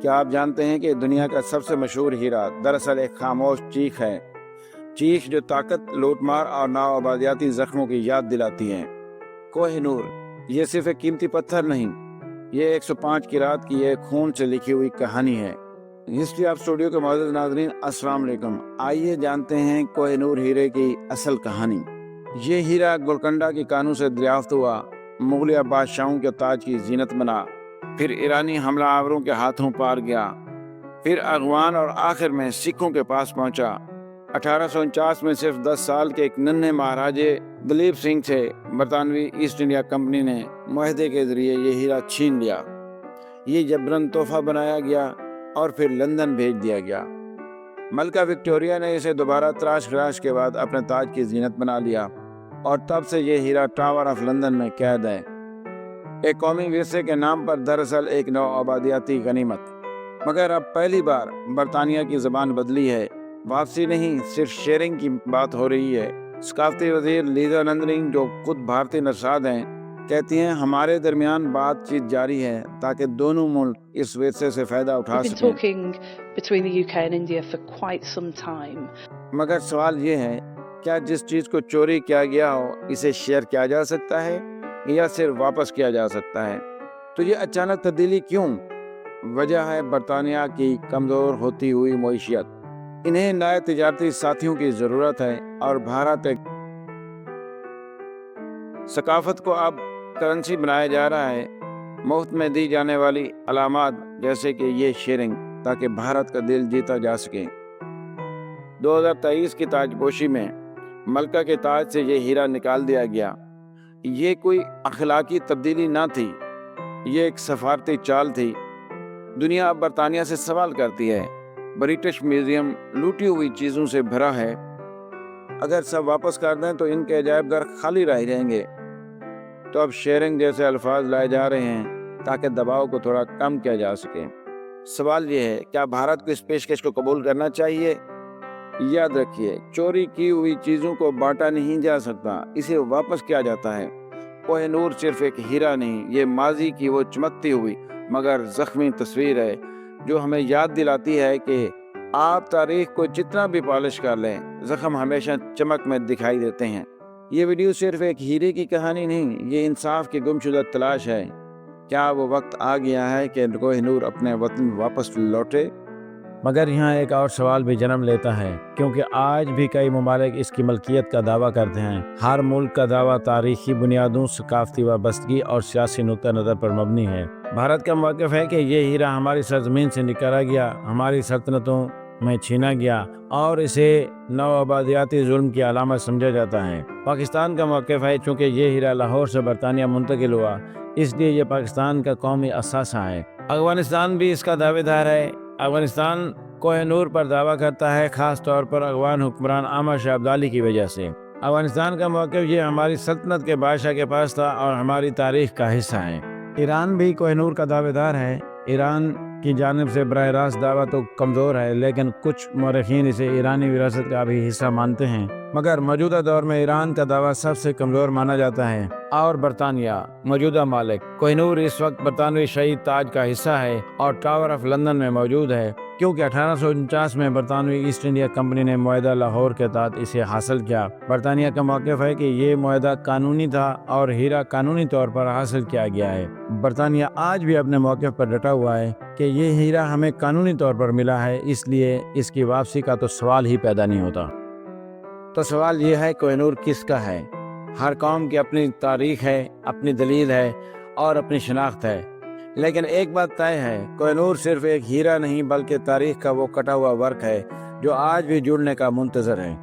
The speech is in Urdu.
کیا آپ جانتے ہیں کہ دنیا کا سب سے مشہور ہیرا دراصل ایک خاموش چیخ ہے؟ چیخ جو طاقت، لوٹ مار اور ناآبادیاتی زخموں کی یاد دلاتی ہے۔ کوہ نور یہ صرف ایک قیمتی پتھر نہیں، یہ 105 قرات کی ایک خون سے لکھی ہوئی کہانی ہے۔ ہسٹری آف اسٹوڈیو کے معزز ناظرین، السلام علیکم۔ آئیے جانتے ہیں کوہ نور ہیرے کی اصل کہانی۔ یہ ہیرا گولکنڈہ کی کانوں سے دریافت ہوا، مغلیہ بادشاہوں کے تاج کی زینت بنا، پھر ایرانی حملہ آوروں کے ہاتھوں پار گیا، پھر افغان اور آخر میں سکھوں کے پاس پہنچا۔ 1849 میں صرف 10 سال کے ایک ننھے مہاراجے دلیپ سنگھ سے برطانوی ایسٹ انڈیا کمپنی نے معاہدے کے ذریعے یہ ہیرا چھین لیا۔ یہ جبراً تحفہ بنایا گیا اور پھر لندن بھیج دیا گیا۔ ملکہ وکٹوریہ نے اسے دوبارہ تراش خراش کے بعد اپنے تاج کی زینت بنا لیا، اور تب سے یہ ہیرا ٹاور آف لندن میں قید ہے، ایک قومی ورثے کے نام پر، دراصل ایک نوآبادیاتی غنیمت۔ مگر اب پہلی بار برطانیہ کی زبان بدلی ہے، واپسی نہیں، صرف شیئرنگ کی بات ہو رہی ہے۔ ثقافتی وزیر لیزا نندرنگ، جو خود بھارتی نژاد ہیں، کہتی ہیں ہمارے درمیان بات چیت جاری ہے تاکہ دونوں ملک اس ورثے سے فائدہ اٹھا سکیں۔ مگر سوال یہ ہے، کیا جس چیز کو چوری کیا گیا ہو اسے شیئر کیا جا سکتا ہے یا صرف واپس کیا جا سکتا ہے؟ تو یہ اچانک تبدیلی کیوں؟ وجہ ہے برطانیہ کی کمزور ہوتی ہوئی معیشت۔ انہیں نئے تجارتی ساتھیوں کی ضرورت ہے، اور بھارت ایک ثقافت کو اب کرنسی بنایا جا رہا ہے، مفت میں دی جانے والی علامات جیسے کہ یہ شیئرنگ، تاکہ بھارت کا دل جیتا جا سکے۔ 2023 کی تاج پوشی میں ملکہ کے تاج سے یہ ہیرا نکال دیا گیا۔ یہ کوئی اخلاقی تبدیلی نہ تھی، یہ ایک سفارتی چال تھی۔ دنیا اب برطانیہ سے سوال کرتی ہے، برٹش میوزیم لوٹی ہوئی چیزوں سے بھرا ہے، اگر سب واپس کر دیں تو ان کے عجائب گھر خالی رہیں گے۔ تو اب شیئرنگ جیسے الفاظ لائے جا رہے ہیں تاکہ دباؤ کو تھوڑا کم کیا جا سکے۔ سوال یہ ہے، کیا بھارت کو اس پیشکش کو قبول کرنا چاہیے؟ یاد رکھیے، چوری کی ہوئی چیزوں کو بانٹا نہیں جا سکتا، اسے واپس کیا جاتا ہے۔ کوہ نور صرف ایک ہیرا نہیں، یہ ماضی کی وہ چمکتی ہوئی مگر زخمی تصویر ہے جو ہمیں یاد دلاتی ہے کہ آپ تاریخ کو جتنا بھی پالش کر لیں، زخم ہمیشہ چمک میں دکھائی دیتے ہیں۔ یہ ویڈیو صرف ایک ہیرے کی کہانی نہیں، یہ انصاف کی گمشدہ تلاش ہے۔ کیا وہ وقت آ گیا ہے کہ کوہ نور اپنے وطن واپس لوٹے؟ مگر یہاں ایک اور سوال بھی جنم لیتا ہے، کیونکہ آج بھی کئی ممالک اس کی ملکیت کا دعویٰ کرتے ہیں۔ ہر ملک کا دعویٰ تاریخی بنیادوں، ثقافتی وابستگی اور سیاسی نقطہ نظر پر مبنی ہے۔ بھارت کا موقف ہے کہ یہ ہیرا ہماری سرزمین سے نکالا گیا، ہماری سلطنتوں میں چھینا گیا، اور اسے نوآبادیاتی ظلم کی علامت سمجھا جاتا ہے۔ پاکستان کا موقف ہے، چونکہ یہ ہیرا لاہور سے برطانیہ منتقل ہوا، اس لیے یہ پاکستان کا قومی اثاثہ ہے۔ افغانستان بھی اس کا دعوے دار ہے۔ افغانستان کوہ نور پر دعویٰ کرتا ہے، خاص طور پر افغان حکمران احمد شاہ ابدالی کی وجہ سے۔ افغانستان کا موقف یہ ہماری سلطنت کے بادشاہ کے پاس تھا اور ہماری تاریخ کا حصہ ہے۔ ایران بھی کوہ نور کا دعوے دار ہے۔ ایران کی جانب سے براہ راست دعویٰ تو کمزور ہے، لیکن کچھ مورخین اسے ایرانی وراثت کا بھی حصہ مانتے ہیں۔ مگر موجودہ دور میں ایران کا دعویٰ سب سے کمزور مانا جاتا ہے، اور برطانیہ موجودہ مالک۔ کوہ نور اس وقت برطانوی شاہی تاج کا حصہ ہے اور ٹاور آف لندن میں موجود ہے، کیونکہ 1849 میں برطانوی ایسٹ انڈیا کمپنی نے معاہدہ لاہور کے تحت اسے حاصل کیا۔ برطانیہ کا موقف ہے کہ یہ معاہدہ قانونی تھا اور ہیرا قانونی طور پر حاصل کیا گیا ہے۔ برطانیہ آج بھی اپنے موقف پر ڈٹا ہوا ہے کہ یہ ہیرا ہمیں قانونی طور پر ملا ہے، اس لیے اس کی واپسی کا تو سوال ہی پیدا نہیں ہوتا۔ تو سوال یہ ہے، کوہ نور کس کا ہے؟ ہر قوم کی اپنی تاریخ ہے، اپنی دلیل ہے اور اپنی شناخت ہے، لیکن ایک بات طے ہے، کوہ نور صرف ایک ہیرا نہیں بلکہ تاریخ کا وہ کٹا ہوا ورق ہے جو آج بھی جڑنے کا منتظر ہے۔